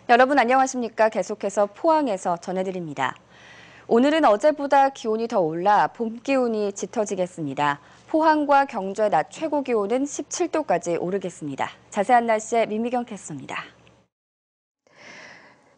여러분 안녕하십니까? 계속해서 포항에서 전해드립니다. 오늘은 어제보다 기온이 더 올라 봄 기온이 짙어지겠습니다. 포항과 경주의 낮 최고 기온은 17도까지 오르겠습니다. 자세한 날씨에 민미경 캐스터입니다.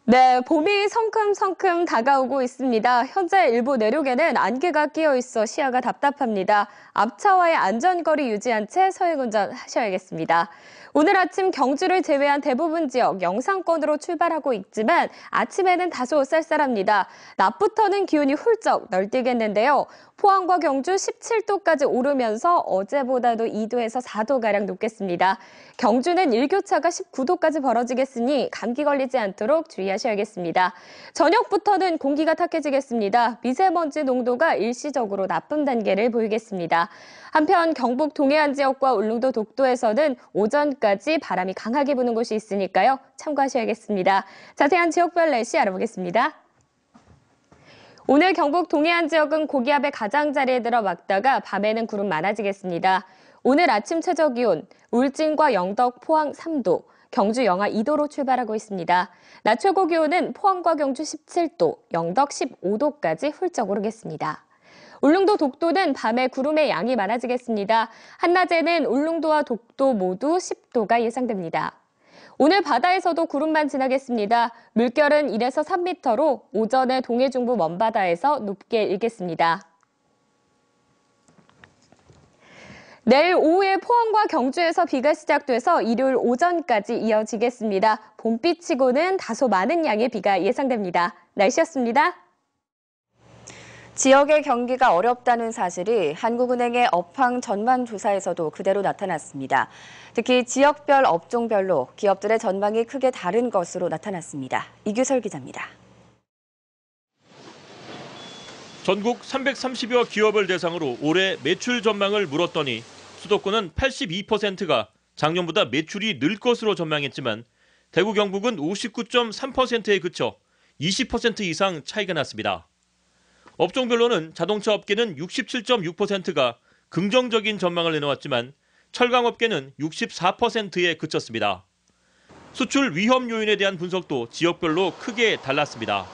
네, 봄이 성큼성큼 다가오고 있습니다. 현재 일부 내륙에는 안개가 끼어 있어 시야가 답답합니다. 앞차와의 안전거리 유지한 채 서행운전하셔야겠습니다. 오늘 아침 경주를 제외한 대부분 지역 영상권으로 출발하고 있지만 아침에는 다소 쌀쌀합니다. 낮부터는 기온이 훌쩍 널뛰겠는데요. 포항과 경주 17도까지 오르면서 어제보다도 2도에서 4도가량 높겠습니다. 경주는 일교차가 19도까지 벌어지겠으니 감기 걸리지 않도록 주의하셔야겠습니다. 저녁부터는 공기가 탁해지겠습니다. 미세먼지 농도가 일시적으로 나쁨 단계를 보이겠습니다. 한편 경북 동해안 지역과 울릉도 독도에서는 오전까지 바람이 강하게 부는 곳이 있으니까요. 참고하셔야겠습니다. 자세한 지역별 날씨 알아보겠습니다. 오늘 경북 동해안 지역은 고기압의 가장자리에 들어막다가 밤에는 구름 많아지겠습니다. 오늘 아침 최저기온 울진과 영덕, 포항 3도, 경주 영하 2도로 출발하고 있습니다. 낮 최고 기온은 포항과 경주 17도, 영덕 15도까지 훌쩍 오르겠습니다. 울릉도 독도는 밤에 구름의 양이 많아지겠습니다. 한낮에는 울릉도와 독도 모두 10도가 예상됩니다. 오늘 바다에서도 구름만 지나겠습니다. 물결은 1에서 3m로 오전에 동해 중부 먼바다에서 높게 일겠습니다. 내일 오후에 포항과 경주에서 비가 시작돼서 일요일 오전까지 이어지겠습니다. 봄비치고는 다소 많은 양의 비가 예상됩니다. 날씨였습니다. 지역의 경기가 어렵다는 사실이 한국은행의 업황 전망 조사에서도 그대로 나타났습니다. 특히 지역별 업종별로 기업들의 전망이 크게 다른 것으로 나타났습니다. 이규설 기자입니다. 전국 330여 기업을 대상으로 올해 매출 전망을 물었더니 수도권은 82%가 작년보다 매출이 늘 것으로 전망했지만 대구 경북은 59.3%에 그쳐 20% 이상 차이가 났습니다. 업종별로는 자동차 업계는 67.6%가 긍정적인 전망을 내놓았지만 철강업계는 64%에 그쳤습니다. 수출 위험 요인에 대한 분석도 지역별로 크게 달랐습니다.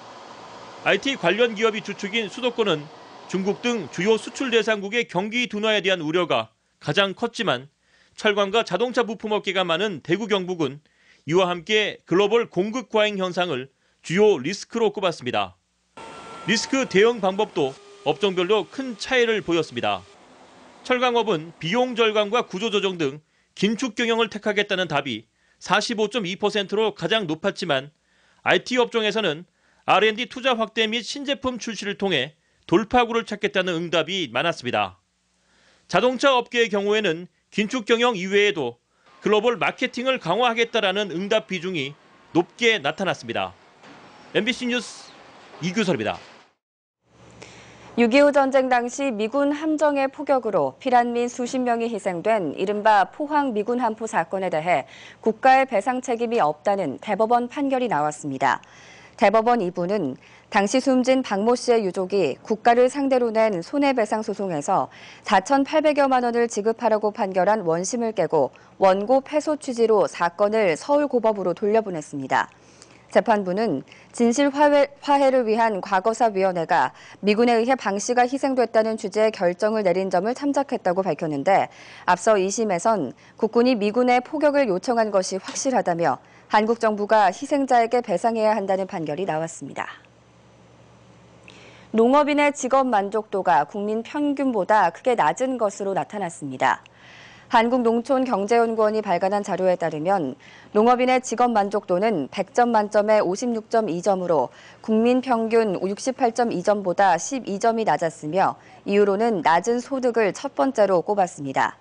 IT 관련 기업이 주축인 수도권은 중국 등 주요 수출 대상국의 경기 둔화에 대한 우려가 가장 컸지만 철강과 자동차 부품업계가 많은 대구 경북은 이와 함께 글로벌 공급 과잉 현상을 주요 리스크로 꼽았습니다. 리스크 대응 방법도 업종별로 큰 차이를 보였습니다. 철강업은 비용 절감과 구조 조정 등 긴축 경영을 택하겠다는 답이 45.2%로 가장 높았지만 IT 업종에서는 R&D 투자 확대 및 신제품 출시를 통해 돌파구를 찾겠다는 응답이 많았습니다. 자동차 업계의 경우에는 긴축 경영 이외에도 글로벌 마케팅을 강화하겠다라는 응답 비중이 높게 나타났습니다. MBC 뉴스 이규설입니다. 6.25 전쟁 당시 미군 함정의 포격으로 피난민 수십 명이 희생된 이른바 포항 미군 함포 사건에 대해 국가의 배상 책임이 없다는 대법원 판결이 나왔습니다. 대법원 2부는 당시 숨진 박모 씨의 유족이 국가를 상대로 낸 손해배상 소송에서 4,800여만 원을 지급하라고 판결한 원심을 깨고 원고 패소 취지로 사건을 서울고법으로 돌려보냈습니다. 재판부는 진실 화해를 위한 과거사위원회가 미군에 의해 방 씨가 희생됐다는 취지의 결정을 내린 점을 참작했다고 밝혔는데 앞서 2심에선 국군이 미군에 포격을 요청한 것이 확실하다며 한국 정부가 희생자에게 배상해야 한다는 판결이 나왔습니다. 농업인의 직업 만족도가 국민 평균보다 크게 낮은 것으로 나타났습니다. 한국농촌경제연구원이 발간한 자료에 따르면 농업인의 직업 만족도는 100점 만점에 56.2점으로 국민 평균 68.2점보다 12점이 낮았으며 이유로는 낮은 소득을 첫 번째로 꼽았습니다.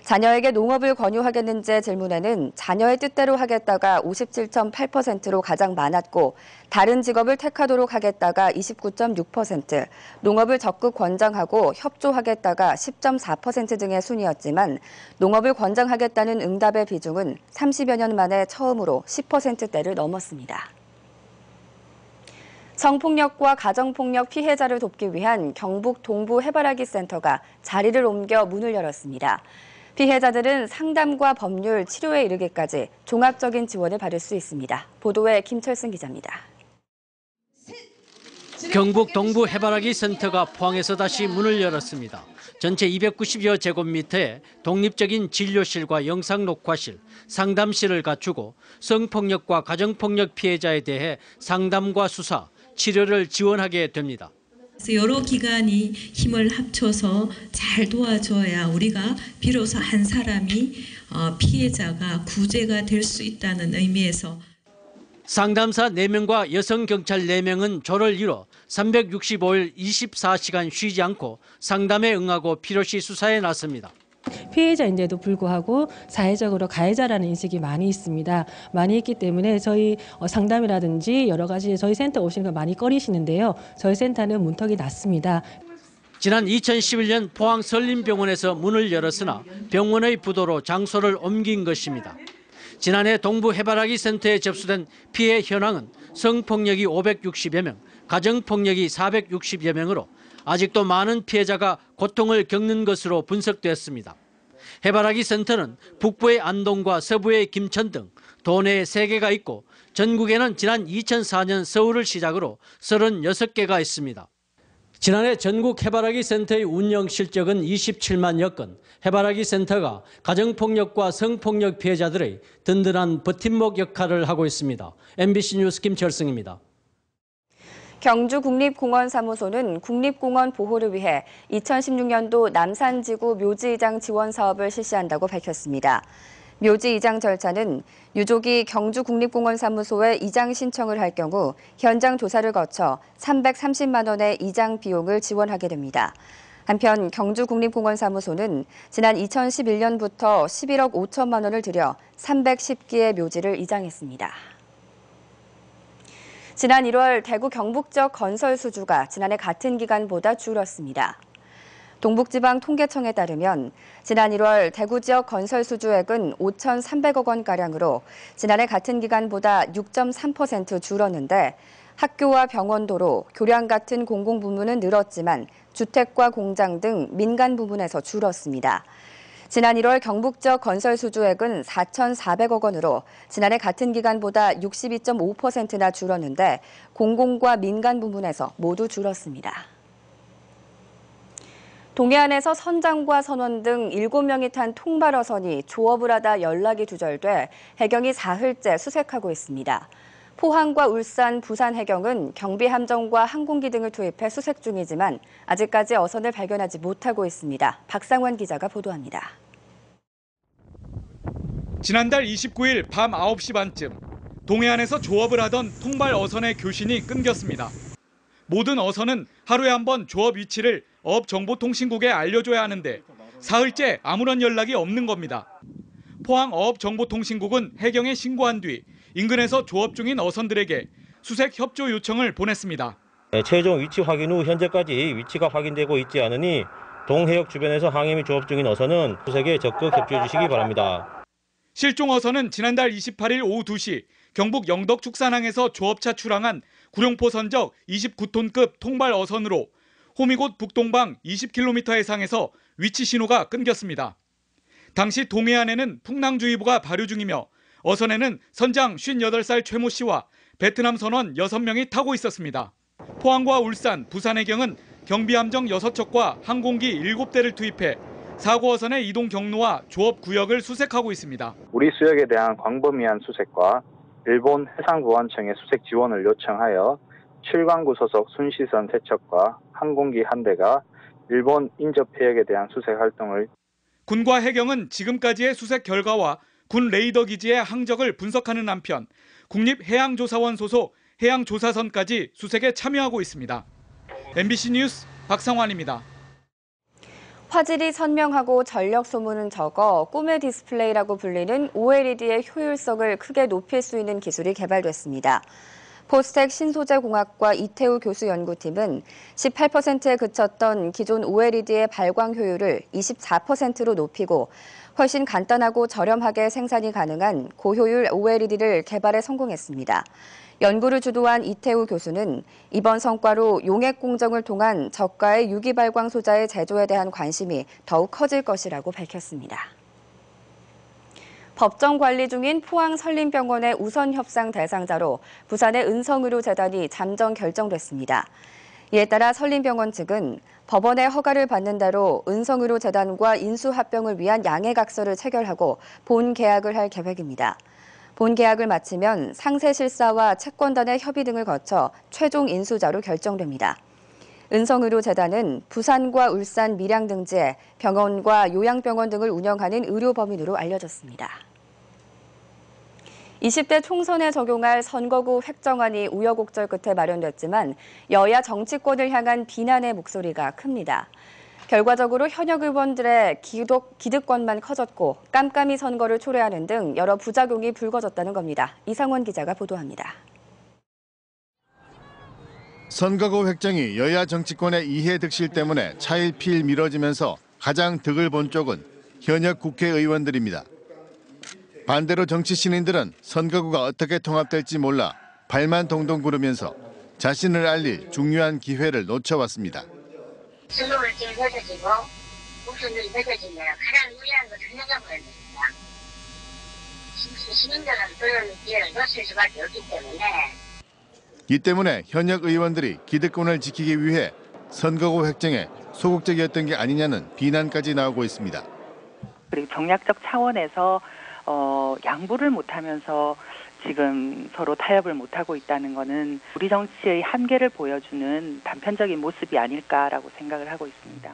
자녀에게 농업을 권유하겠는지의 질문에는 자녀의 뜻대로 하겠다가 57.8%로 가장 많았고 다른 직업을 택하도록 하겠다가 29.6%, 농업을 적극 권장하고 협조하겠다가 10.4% 등의 순이었지만 농업을 권장하겠다는 응답의 비중은 30여 년 만에 처음으로 10%대를 넘었습니다. 성폭력과 가정폭력 피해자를 돕기 위한 경북 동부 해바라기 센터가 자리를 옮겨 문을 열었습니다. 피해자들은 상담과 법률, 치료에 이르기까지 종합적인 지원을 받을 수 있습니다. 보도에 김철승 기자입니다. 경북 동부 해바라기 센터가 포항에서 다시 문을 열었습니다. 전체 290여 제곱미터에 독립적인 진료실과 영상 녹화실, 상담실을 갖추고 성폭력과 가정폭력 피해자에 대해 상담과 수사, 치료를 지원하게 됩니다. 여러 기관이 힘을 합쳐서 잘 도와줘야 우리가 비로소 한 사람이 피해자가 구제가 될 수 있다는 의미에서 상담사 4명과 여성 경찰 4명은 조를 이뤄 365일 24시간 쉬지 않고 상담에 응하고 필요시 수사에 나섭니다. 피해자인데도 불구하고 사회적으로 가해자라는 인식이 많이 있습니다. 많이 있기 때문에 저희 상담이라든지 여러 가지 저희 센터 오시는 거 많이 꺼리시는데요. 저희 센터는 문턱이 낮습니다. 지난 2011년 포항 설림병원에서 문을 열었으나 병원의 부도로 장소를 옮긴 것입니다. 지난해 동부 해바라기 센터에 접수된 피해 현황은 성폭력이 560여 명, 가정폭력이 460여 명으로 아직도 많은 피해자가 고통을 겪는 것으로 분석되었습니다. 해바라기 센터는 북부의 안동과 서부의 김천 등 도내에 3개가 있고 전국에는 지난 2004년 서울을 시작으로 36개가 있습니다. 지난해 전국 해바라기 센터의 운영 실적은 27만여 건, 해바라기 센터가 가정폭력과 성폭력 피해자들의 든든한 버팀목 역할을 하고 있습니다. MBC 뉴스 김철승입니다. 경주국립공원사무소는 국립공원 보호를 위해 2016년도 남산지구 묘지이장 지원 사업을 실시한다고 밝혔습니다. 묘지 이장 절차는 유족이 경주국립공원사무소에 이장 신청을 할 경우 현장 조사를 거쳐 330만 원의 이장 비용을 지원하게 됩니다. 한편 경주국립공원사무소는 지난 2011년부터 11억 5천만 원을 들여 310기의 묘지를 이장했습니다. 지난 1월 대구 경북 적 건설 수주가 지난해 같은 기간보다 줄었습니다. 동북지방통계청에 따르면 지난 1월 대구 지역 건설 수주액은 5,300억 원가량으로 지난해 같은 기간보다 6.3% 줄었는데 학교와 병원, 도로, 교량 같은 공공부문은 늘었지만 주택과 공장 등 민간 부문에서 줄었습니다. 지난 1월 경북 지역 건설 수주액은 4,400억 원으로 지난해 같은 기간보다 62.5%나 줄었는데 공공과 민간 부문에서 모두 줄었습니다. 동해안에서 선장과 선원 등 7명이 탄 통발어선이 조업을 하다 연락이 두절돼 해경이 사흘째 수색하고 있습니다. 포항과 울산, 부산 해경은 경비함정과 항공기 등을 투입해 수색 중이지만 아직까지 어선을 발견하지 못하고 있습니다. 박상원 기자가 보도합니다. 지난달 29일 밤 9시 반쯤 동해안에서 조업을 하던 통발 어선의 교신이 끊겼습니다. 모든 어선은 하루에 한 번 조업 위치를 어업정보통신국에 알려줘야 하는데 사흘째 아무런 연락이 없는 겁니다. 포항 어업정보통신국은 해경에 신고한 뒤 인근에서 조업 중인 어선들에게 수색 협조 요청을 보냈습니다. 최종 위치 확인 후 현재까지 위치가 확인되고 있지 않으니 동해역 주변에서 항해 및 조업 중인 어선은 수색에 적극 협조해 주시기 바랍니다. 실종 어선은 지난달 28일 오후 2시 경북 영덕 축산항에서 조업차 출항한 구룡포 선적 29톤급 통발 어선으로 호미곶 북동방 20km 해상에서 위치 신호가 끊겼습니다. 당시 동해안에는 풍랑주의보가 발효 중이며 어선에는 선장 58살 최모 씨와 베트남 선원 6명이 타고 있었습니다. 포항과 울산, 부산 해경은 경비함정 6척과 항공기 7대를 투입해 사고 어선의 이동 경로와 조업 구역을 수색하고 있습니다. 우리 수역에 대한 광범위한 수색과 일본 해상보안청의 수색 지원을 요청하여 출광구 소속 순시선 3척과 항공기 1대가 일본 인접 해역에 대한 수색 활동을 군과 해경은 지금까지의 수색 결과와 군 레이더 기지의 항적을 분석하는 한편 국립해양조사원 소속 해양조사선까지 수색에 참여하고 있습니다. MBC 뉴스 박상환입니다. 화질이 선명하고 전력 소모는 적어 꿈의 디스플레이라고 불리는 OLED의 효율성을 크게 높일 수 있는 기술이 개발됐습니다. 포스텍 신소재공학과 이태우 교수 연구팀은 18%에 그쳤던 기존 OLED의 발광 효율을 24%로 높이고 훨씬 간단하고 저렴하게 생산이 가능한 고효율 OLED를 개발에 성공했습니다. 연구를 주도한 이태우 교수는 이번 성과로 용액 공정을 통한 저가의 유기발광 소자의 제조에 대한 관심이 더욱 커질 것이라고 밝혔습니다. 법정 관리 중인 포항 설림병원의 우선 협상 대상자로 부산의 은성의료재단이 잠정 결정됐습니다. 이에 따라 설림병원 측은 법원의 허가를 받는 대로 은성의료재단과 인수합병을 위한 양해각서를 체결하고 본 계약을 할 계획입니다. 본 계약을 마치면 상세실사와 채권단의 협의 등을 거쳐 최종 인수자로 결정됩니다. 은성의료재단은 부산과 울산, 밀양 등지에 병원과 요양병원 등을 운영하는 의료법인으로 알려졌습니다. 20대 총선에 적용할 선거구 획정안이 우여곡절 끝에 마련됐지만 여야 정치권을 향한 비난의 목소리가 큽니다. 결과적으로 현역 의원들의 기득권만 커졌고 깜깜이 선거를 초래하는 등 여러 부작용이 불거졌다는 겁니다. 이상원 기자가 보도합니다. 선거구 획정이 여야 정치권의 이해득실 때문에 차일피일 미뤄지면서 가장 득을 본 쪽은 현역 국회의원들입니다. 반대로 정치 신인들은 선거구가 어떻게 통합될지 몰라 발만 동동 구르면서 자신을 알릴 중요한 기회를 놓쳐왔습니다. 선거구 획정이 늦어지고 국선들이 늦어지면 가장 유리한 것은 현역의원들입니다. 시민들은 그런 기회를 놓칠 수밖에 없기 때문에 이 때문에 현역 의원들이 기득권을 지키기 위해 선거구 획정에 소극적이었던 게 아니냐는 비난까지 나오고 있습니다. 그리고 정략적 차원에서 양보를 못하면서 지금 서로 타협을 못하고 있다는 것은 우리 정치의 한계를 보여주는 단편적인 모습이 아닐까라고 생각을 하고 있습니다.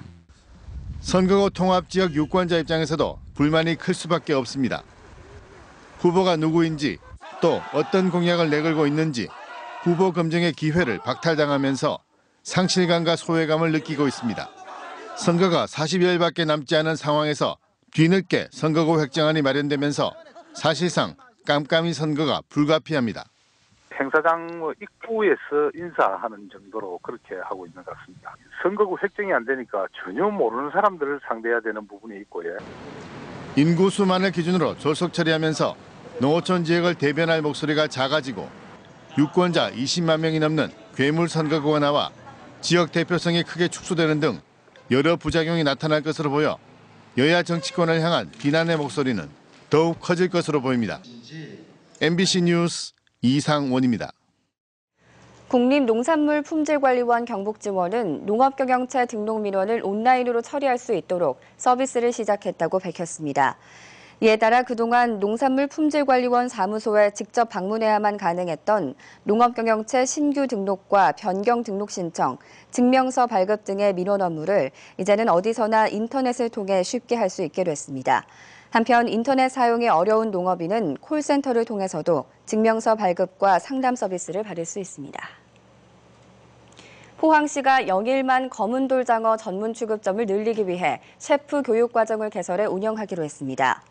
선거구 통합 지역 유권자 입장에서도 불만이 클 수밖에 없습니다. 후보가 누구인지 또 어떤 공약을 내걸고 있는지 후보 검증의 기회를 박탈당하면서 상실감과 소외감을 느끼고 있습니다. 선거가 40여일밖에 남지 않은 상황에서 뒤늦게 선거구 획정안이 마련되면서 사실상 깜깜이 선거가 불가피합니다. 행사장 입구에서 인사하는 정도로 그렇게 하고 있는 것 같습니다. 선거구 획정이 안 되니까 전혀 모르는 사람들을 상대해야 되는 부분이 있고요. 인구수만을 기준으로 졸속 처리하면서 농어촌 지역을 대변할 목소리가 작아지고 유권자 20만 명이 넘는 괴물 선거구가 나와 지역 대표성이 크게 축소되는 등 여러 부작용이 나타날 것으로 보여 여야 정치권을 향한 비난의 목소리는 더욱 커질 것으로 보입니다. MBC 뉴스 이상원입니다. 국립농산물품질관리원 경북지원은 농업경영체 등록민원을 온라인으로 처리할 수 있도록 서비스를 시작했다고 밝혔습니다. 이에 따라 그동안 농산물품질관리원 사무소에 직접 방문해야만 가능했던 농업경영체 신규 등록과 변경 등록 신청, 증명서 발급 등의 민원 업무를 이제는 어디서나 인터넷을 통해 쉽게 할 수 있게 됐습니다. 한편 인터넷 사용이 어려운 농업인은 콜센터를 통해서도 증명서 발급과 상담 서비스를 받을 수 있습니다. 포항시가 영일만 검은돌장어 전문 취급점을 늘리기 위해 셰프 교육 과정을 개설해 운영하기로 했습니다.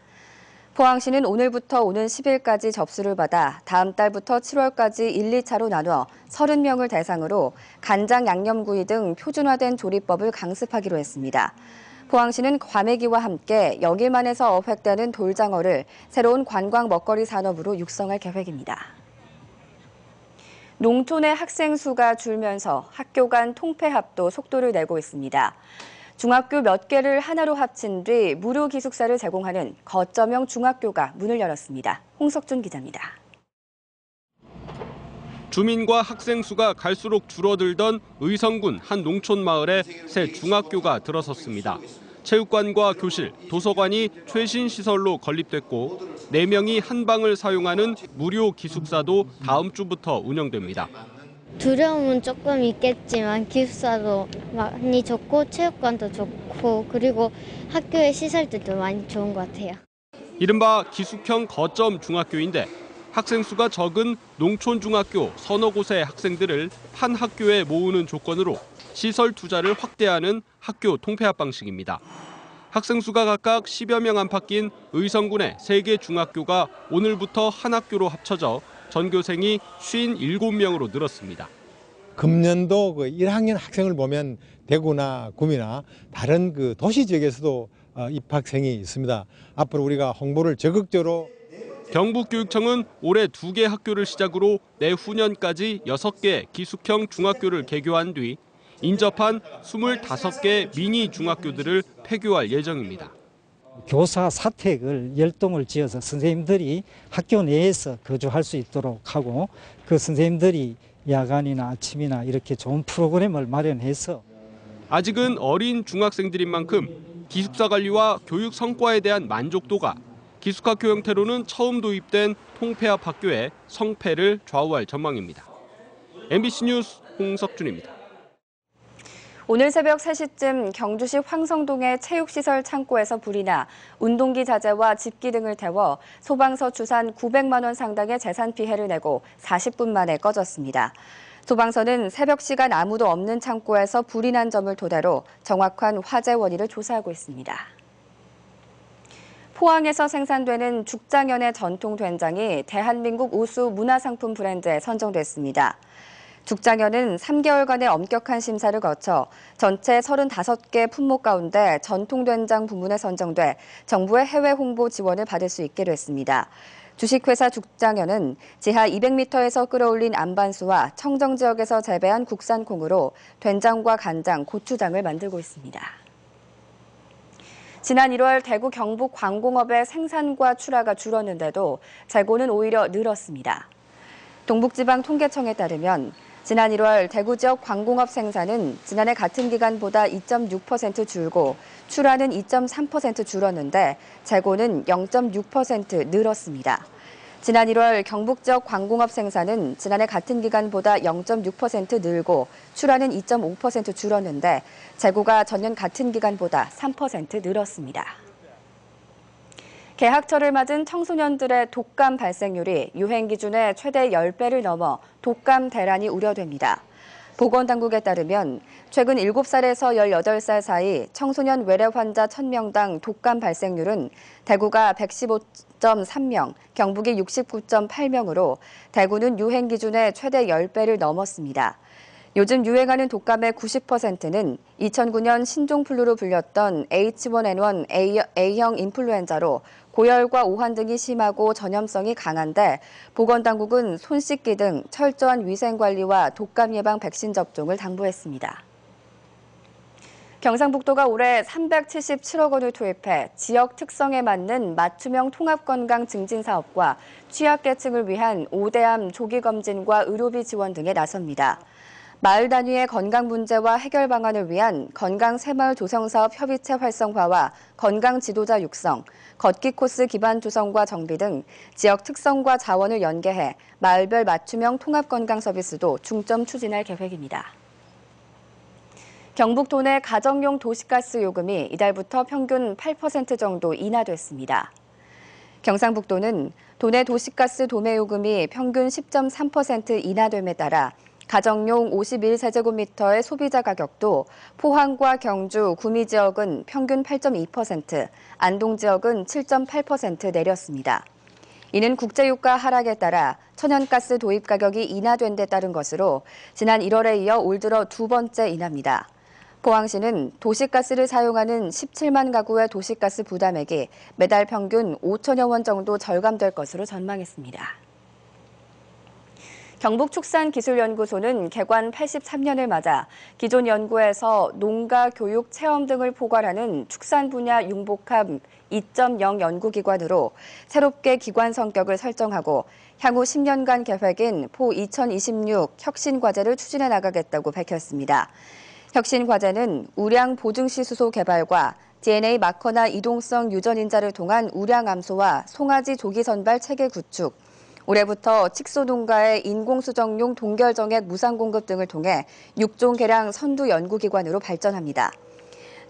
포항시는 오늘부터 오는 10일까지 접수를 받아 다음 달부터 7월까지 1, 2차로 나눠 30명을 대상으로 간장 양념구이 등 표준화된 조리법을 강습하기로 했습니다. 포항시는 과메기와 함께 영일만에서 어획되는 돌장어를 새로운 관광 먹거리 산업으로 육성할 계획입니다. 농촌의 학생 수가 줄면서 학교 간 통폐합도 속도를 내고 있습니다. 중학교 몇 개를 하나로 합친 뒤 무료 기숙사를 제공하는 거점형 중학교가 문을 열었습니다. 홍석준 기자입니다. 주민과 학생 수가 갈수록 줄어들던 의성군 한 농촌 마을에 새 중학교가 들어섰습니다. 체육관과 교실, 도서관이 최신 시설로 건립됐고 4명이 한 방을 사용하는 무료 기숙사도 다음 주부터 운영됩니다. 두려움은 조금 있겠지만 기숙사도 많이 좋고 체육관도 좋고 그리고 학교의 시설들도 많이 좋은 것 같아요. 이른바 기숙형 거점 중학교인데 학생 수가 적은 농촌 중학교 서너 곳의 학생들을 한 학교에 모으는 조건으로 시설 투자를 확대하는 학교 통폐합 방식입니다. 학생 수가 각각 10여 명 안팎인 의성군의 3개 중학교가 오늘부터 한 학교로 합쳐져 전교생이 57명으로 늘었습니다. 금년도 1학년 학생을 보면 대구나 구미나 다른 도시 지역에서도 입학생이 있습니다. 앞으로 우리가 홍보를 적극적으로 경북교육청은 올해 2개 학교를 시작으로 내후년까지 6개 기숙형 중학교를 개교한 뒤 인접한 25개 미니 중학교들을 폐교할 예정입니다. 교사 사택을 열동을 지어서 선생님들이 학교 내에서 거주할 수 있도록 하고 그 선생님들이 야간이나 아침이나 이렇게 좋은 프로그램을 마련해서 아직은 어린 중학생들인 만큼 기숙사 관리와 교육 성과에 대한 만족도가 기숙학교 형태로는 처음 도입된 통폐합 학교의 성패를 좌우할 전망입니다. MBC 뉴스 홍석준입니다. 오늘 새벽 3시쯤 경주시 황성동의 체육시설 창고에서 불이 나 운동기 자재와 집기 등을 태워 소방서 추산 900만 원 상당의 재산 피해를 내고 40분 만에 꺼졌습니다. 소방서는 새벽 시간 아무도 없는 창고에서 불이 난 점을 토대로 정확한 화재 원인을 조사하고 있습니다. 포항에서 생산되는 죽장현의 전통 된장이 대한민국 우수 문화상품 브랜드에 선정됐습니다. 죽장현은 3개월간의 엄격한 심사를 거쳐 전체 35개 품목 가운데 전통된장 부문에 선정돼 정부의 해외 홍보 지원을 받을 수 있게 됐습니다. 주식회사 죽장현은 지하 200m에서 끌어올린 안반수와 청정 지역에서 재배한 국산 콩으로 된장과 간장, 고추장을 만들고 있습니다. 지난 1월 대구 경북 광공업의 생산과 출하가 줄었는데도 재고는 오히려 늘었습니다. 동북지방통계청에 따르면 지난 1월 대구 지역 광공업 생산은 지난해 같은 기간보다 2.6% 줄고 출하는 2.3% 줄었는데 재고는 0.6% 늘었습니다. 지난 1월 경북 지역 광공업 생산은 지난해 같은 기간보다 0.6% 늘고 출하는 2.5% 줄었는데 재고가 전년 같은 기간보다 3% 늘었습니다. 개학철을 맞은 청소년들의 독감 발생률이 유행 기준의 최대 10배를 넘어 독감 대란이 우려됩니다. 보건당국에 따르면 최근 7살에서 18살 사이 청소년 외래 환자 1000명당 독감 발생률은 대구가 115.3명, 경북이 69.8명으로 대구는 유행 기준의 최대 10배를 넘었습니다. 요즘 유행하는 독감의 90%는 2009년 신종플루로 불렸던 H1N1 A형 인플루엔자로 고열과 오한 등이 심하고 전염성이 강한데 보건당국은 손 씻기 등 철저한 위생관리와 독감 예방 백신 접종을 당부했습니다. 경상북도가 올해 377억 원을 투입해 지역 특성에 맞는 맞춤형 통합건강 증진 사업과 취약계층을 위한 5대암 조기검진과 의료비 지원 등에 나섭니다. 마을 단위의 건강 문제와 해결 방안을 위한 건강 새마을 조성사업 협의체 활성화와 건강 지도자 육성, 걷기 코스 기반 조성과 정비 등 지역 특성과 자원을 연계해 마을별 맞춤형 통합 건강 서비스도 중점 추진할 계획입니다. 경북 도내 가정용 도시가스 요금이 이달부터 평균 8% 정도 인하됐습니다. 경상북도는 도내 도시가스 도매요금이 평균 10.3% 인하됨에 따라 가정용 51세제곱미터의 소비자 가격도 포항과 경주, 구미 지역은 평균 8.2%, 안동 지역은 7.8% 내렸습니다. 이는 국제유가 하락에 따라 천연가스 도입 가격이 인하된 데 따른 것으로 지난 1월에 이어 올 들어 두 번째 인하입니다. 포항시는 도시가스를 사용하는 17만 가구의 도시가스 부담액이 매달 평균 5천여 원 정도 절감될 것으로 전망했습니다. 경북축산기술연구소는 개관 83년을 맞아 기존 연구에서 농가, 교육, 체험 등을 포괄하는 축산 분야 융복합 2.0 연구기관으로 새롭게 기관 성격을 설정하고 향후 10년간 계획인 포 2026 혁신과제를 추진해 나가겠다고 밝혔습니다. 혁신과제는 우량 보증시 수소 개발과 DNA 마커나 이동성 유전인자를 통한 우량 암소와 송아지 조기 선발 체계 구축, 올해부터 칙소 농가의 인공수정용 동결정액 무상 공급 등을 통해 육종 개량 선두 연구기관으로 발전합니다.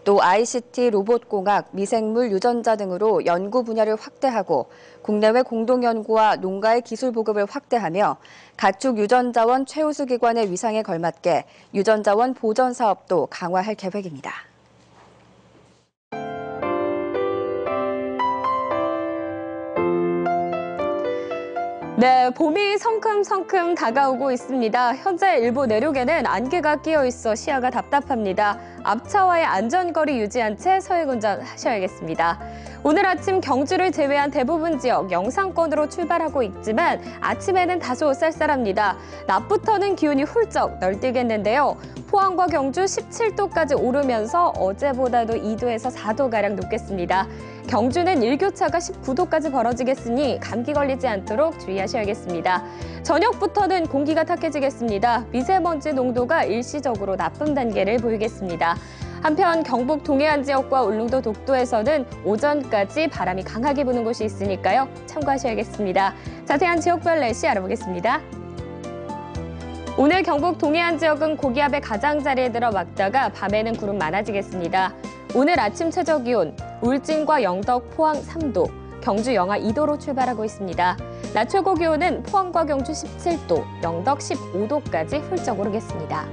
또 ICT, 로봇공학, 미생물, 유전자 등으로 연구 분야를 확대하고 국내외 공동연구와 농가의 기술 보급을 확대하며 가축 유전자원 최우수 기관의 위상에 걸맞게 유전자원 보전 사업도 강화할 계획입니다. 네, 봄이 성큼성큼 다가오고 있습니다. 현재 일부 내륙에는 안개가 끼어 있어 시야가 답답합니다. 앞차와의 안전거리 유지한 채 서행 운전하셔야겠습니다. 오늘 아침 경주를 제외한 대부분 지역 영상권으로 출발하고 있지만 아침에는 다소 쌀쌀합니다. 낮부터는 기온이 훌쩍 널뛰겠는데요. 포항과 경주 17도까지 오르면서 어제보다도 2도에서 4도가량 높겠습니다. 경주는 일교차가 19도까지 벌어지겠으니 감기 걸리지 않도록 주의하셔야겠습니다. 저녁부터는 공기가 탁해지겠습니다. 미세먼지 농도가 일시적으로 나쁨 단계를 보이겠습니다. 한편 경북 동해안 지역과 울릉도 독도에서는 오전까지 바람이 강하게 부는 곳이 있으니까요. 참고하셔야겠습니다. 자세한 지역별 날씨 알아보겠습니다. 오늘 경북 동해안 지역은 고기압의 가장자리에 들어막다가 밤에는 구름 많아지겠습니다. 오늘 아침 최저기온 울진과 영덕, 포항 3도, 경주 영하 2도로 출발하고 있습니다. 낮 최고 기온은 포항과 경주 17도, 영덕 15도까지 훌쩍 오르겠습니다.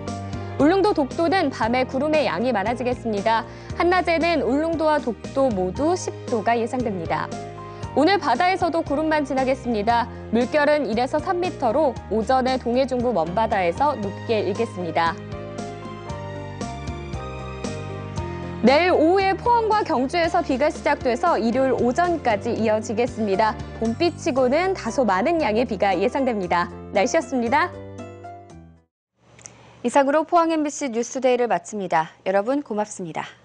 울릉도 독도는 밤에 구름의 양이 많아지겠습니다. 한낮에는 울릉도와 독도 모두 10도가 예상됩니다. 오늘 바다에서도 구름만 지나겠습니다. 물결은 1에서 3m로 오전에 동해 중부 먼바다에서 높게 일겠습니다. 내일 오후에 포항과 경주에서 비가 시작돼서 일요일 오전까지 이어지겠습니다. 봄비치고는 다소 많은 양의 비가 예상됩니다. 날씨였습니다. 이상으로 포항 MBC 뉴스데이를 마칩니다. 여러분 고맙습니다.